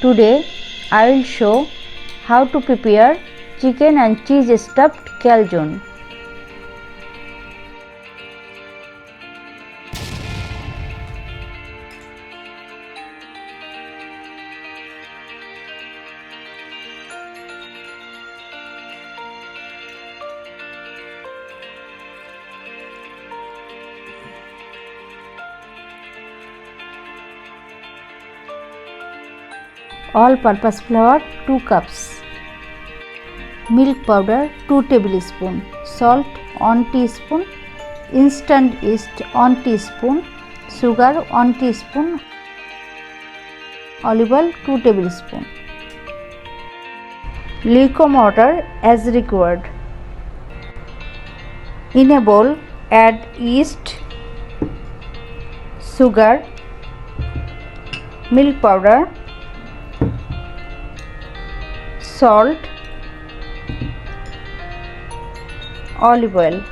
Today I will show how to prepare chicken and cheese stuffed calzone. All-purpose flour 2 cups, milk powder 2 tablespoons, salt 1 teaspoon, instant yeast 1 teaspoon, sugar 1 teaspoon, olive oil 2 tablespoons. Lukewarm water as required. In a bowl, add yeast, sugar, milk powder, salt, olive oil.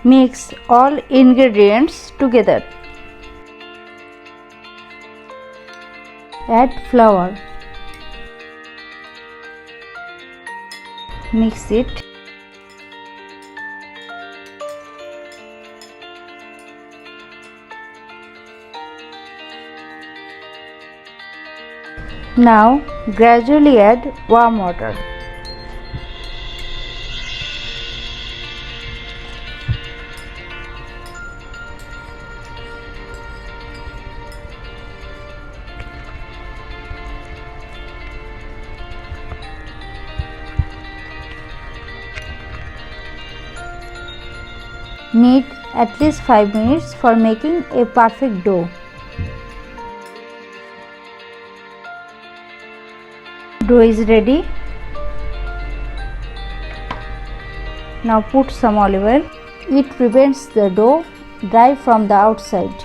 Mix all ingredients together. Add flour. Mix it. Now gradually add warm water. Knead at least 5 minutes for making a perfect dough. Dough is ready. Now put some olive oil. It prevents the dough dry from the outside.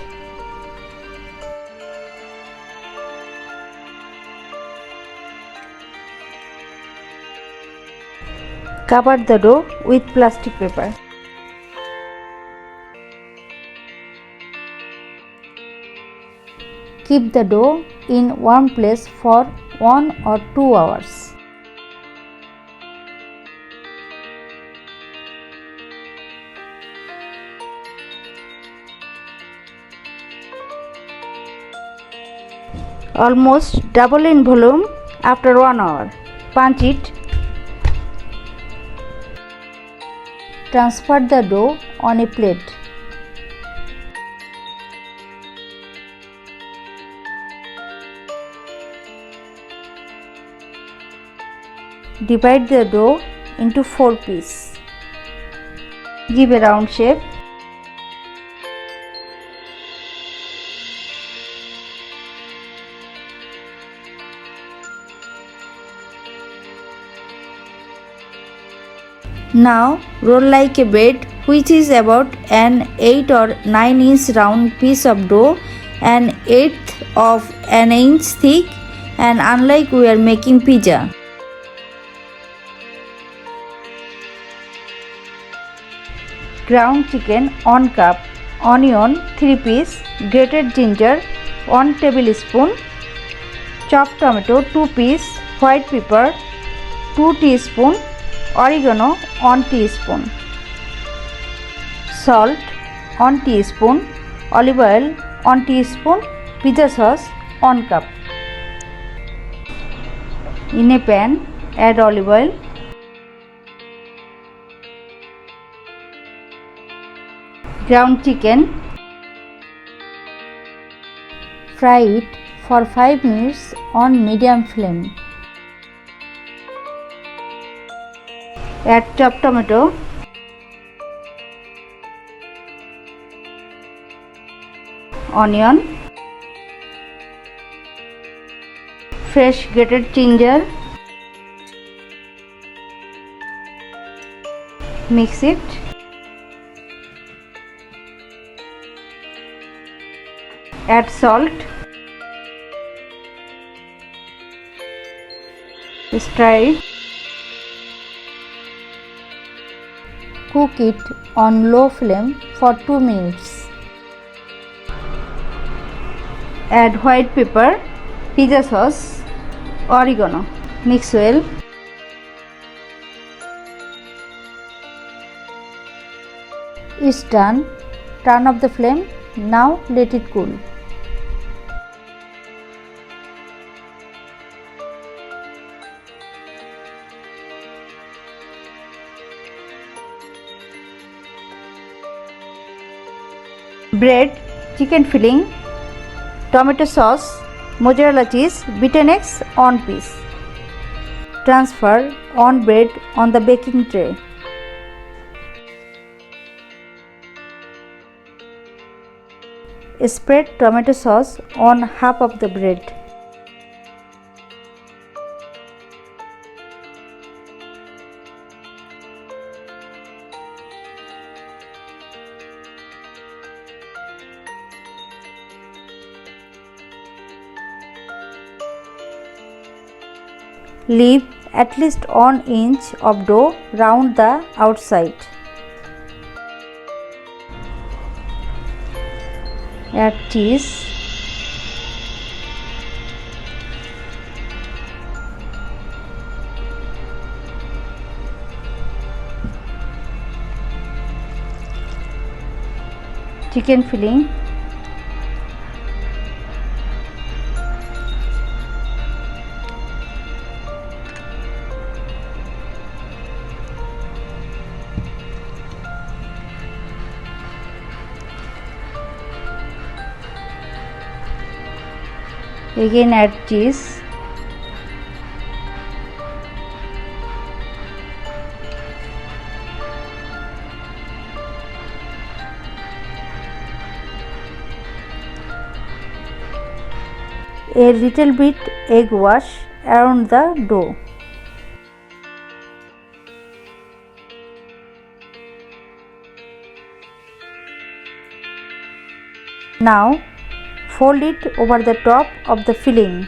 Cover the dough with plastic paper. Keep the dough in warm place for 1 or 2 hours. Almost double in volume after 1 hour. Punch it. Transfer the dough on a plate. Divide the dough into 4 pieces. Give a round shape. Now roll like a bed, which is about an 8 or 9 inch round piece of dough, an eighth of an inch thick, and unlike we are making pizza. Ground chicken 1 cup, onion 3 pieces, grated ginger 1 tablespoon, chopped tomato 2 pieces, white pepper 2 teaspoons, oregano 1 teaspoon, salt 1 teaspoon, olive oil 1 teaspoon, pizza sauce 1 cup. In a pan, add olive oil. Ground chicken. Fry it for 5 minutes on medium flame. Add chopped tomato, onion, fresh grated ginger. Mix it. Add salt. Stir it. Cook it on low flame for 2 minutes. Add white pepper, pizza sauce, oregano. Mix well. It's done. Turn off the flame. Now let it cool. Bread, chicken filling, tomato sauce, mozzarella cheese, beaten eggs on piece. Transfer on bread on the baking tray. Spread tomato sauce on half of the bread. Leave at least 1 inch of dough round the outside. Add cheese. Chicken filling. Again add cheese. A little bit egg wash around the dough. Now fold it over the top of the filling.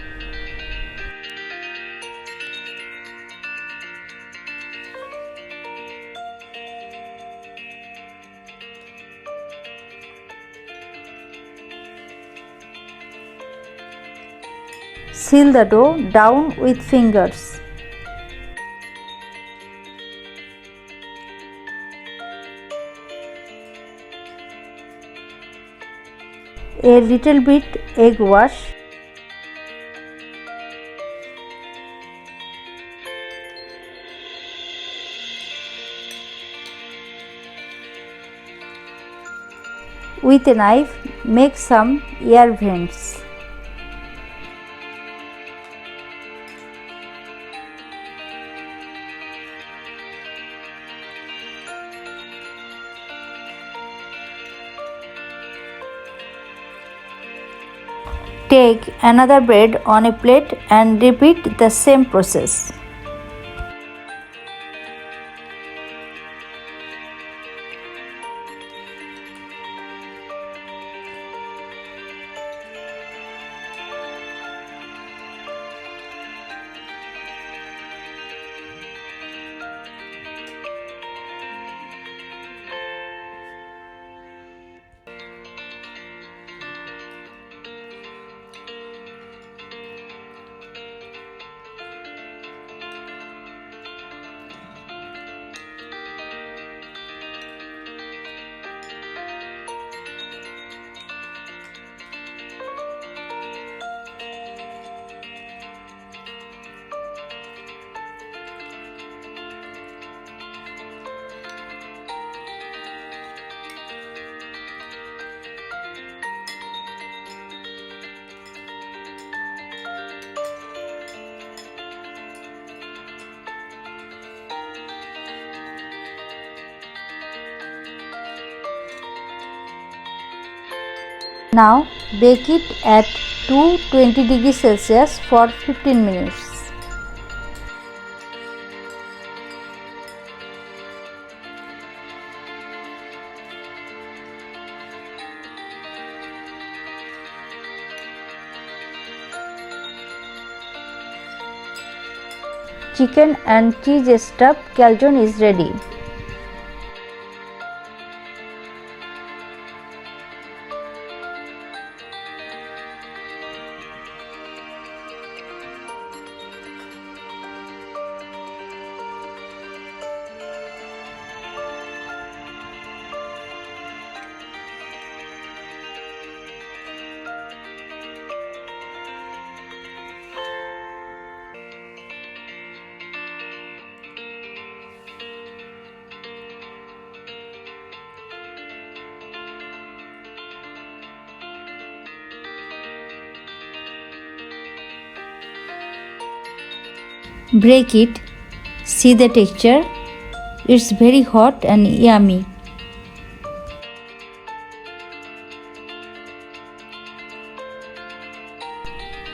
Seal the dough down with fingers. A little bit egg wash. With a knife, make some air vents. Take another bread on a plate and repeat the same process. Now bake it at 220 degrees Celsius for 15 minutes. Chicken and cheese stuffed calzone is ready. Break it. See the texture. It's very hot and yummy.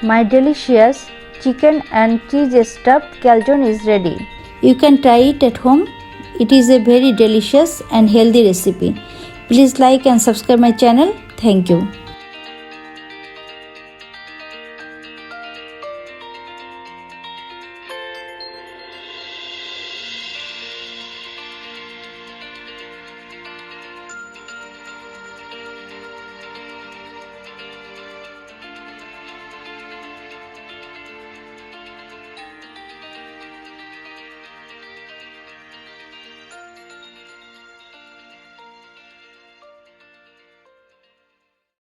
My delicious chicken and cheese stuffed calzone is ready. You can try it at home. It is a very delicious and healthy recipe. Please like and subscribe my channel. Thank you.